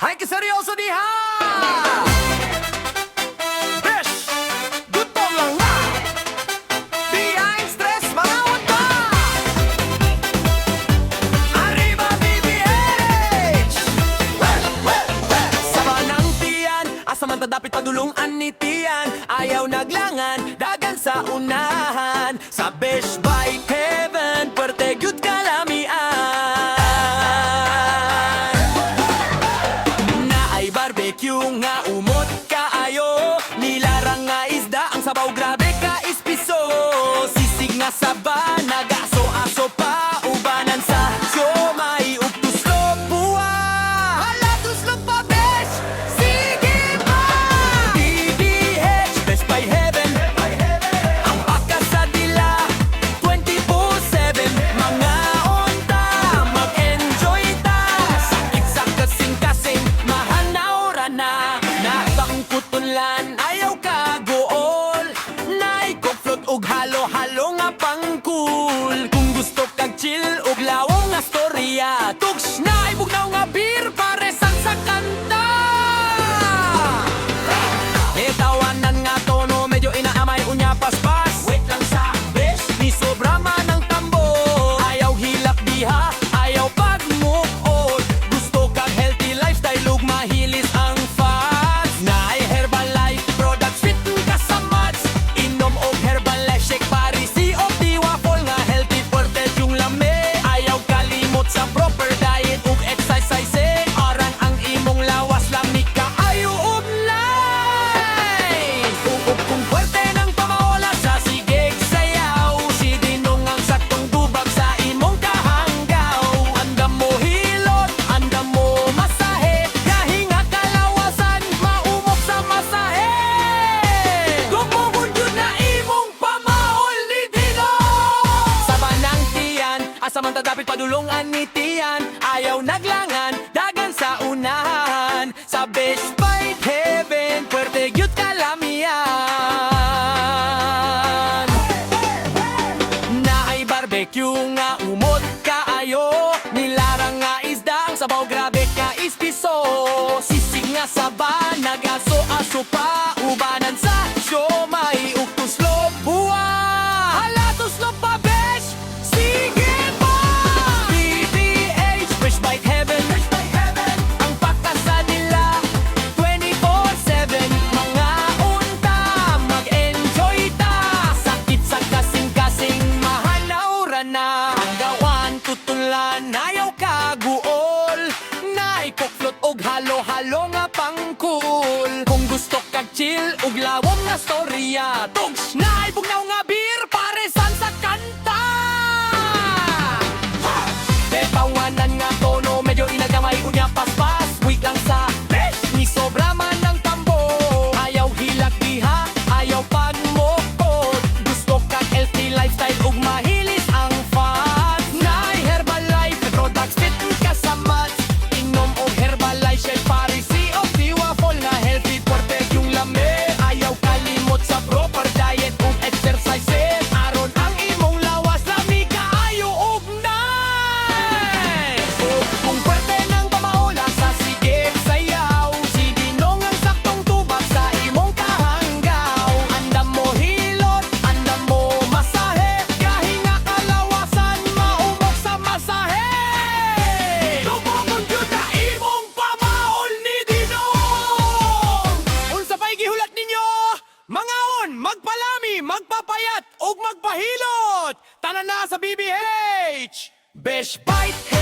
Hay kaseryoso diha! Besh! Gutom lang na! Behind stress, mga unta! Arriba BBH! Sa banang tiyan, asa man tadapit padulungan ni tiyan. Ayaw naglangan, dagan sa unahan. Sa Besh by Heaven, puwerte gyud kalamian. Barbecue nga umot kaayo, nilarang nga isda, ang sabaw grabe ka ispiso. Sisig nga saba, nagaso-aso pa, ubanan sa siomay ug tuslog buwa. Hala, tuslog pa, besh! Sige pa! BBH, Besh by Heaven, ang paka sa dila 24/7. Mga onta, mag-enjoy ta, sakit sa kasing-kasing, na nakangkutunlan, ayaw ka gool. Naikoflot og halo-halo nga pangkul. Kung gusto kag chill og lawong nga storya, tugs na ibugnaw nga beer paresan sa kanta. Tawanan nga tono, medyo inaamay unya paspas. Wait lang sa Besh, ni sobra man ang tambo. Ayaw hilak diha, ayaw pag-move on. Gusto kag healthy lifestyle ug mahilis ang sa proper diet ug exercise. Aran ang imong lawas lamig ka ayo ugnay. Ug kung puwerte ng pamaola sa sigig sayaw, si Dinong ang saktong tubag sa imong kahanggaw. Andam mo hilot, andam mo masahe, kahinga kalawasan, maumok sa masahe. Gumugod yun na imong pamaol ni Dinong. Sa banang tiyan, asa man tadapit padulungan ni tiyan. Ayaw naglangan, dagan sa unahan. Sa Besh by Heaven, puwerte gyud kalamian. Naay barbecue nga umot kaayo, nilarang nga isda, ang sabaw grabe ka ispiso. Sisig nga saba, nagaso-aso pa, ubanan sa siomay ug tuslog buwa. Hala, tuslog pa, besh! Sige! By Heaven, ang paka sa nila 24/7. Mga unta, mag-enjoy ta, sakit sa kasing-kasing, mahanawra na. Ang gawan, tutulan, ayaw ka guol. Naikoflot og halo-halo nga pangkul. Kung gusto kag chill ug lawom nga storya, tugs na ibugnaw nga beer paresan sa kanta. Tawanan nga tono, medyo inagamay unya paspas. Wait lang sa Besh, ni sobra man ang tambo. Ayaw hilak diha, ayaw pagmokot. Gusto kag healthy lifestyle ug mahilis ang fat. Naay Herbalife, products fit ka sa mats. Inom og Herbalife, shake parisi o tiwafol nga healthy, puwerte yung lame. Ayaw kalimot sa proper diet ug exercise. Aron ang imong lawas lami kaayo ug kung puwerte ng pamaola sa sigig sayaw, si Dinong ang saktong tubag sa imong kahanggaw. Andam mo hilot, andam mo masahe, kahinga kalawasan, maumok sa masahe. Tumugod yun na imong pamaol ni Dinong. Unsa pa'y gihulat ninyo? Mangaon, magpalami, magpapayat, ug magpahilot. Tanan na sa BBH! Besh Bite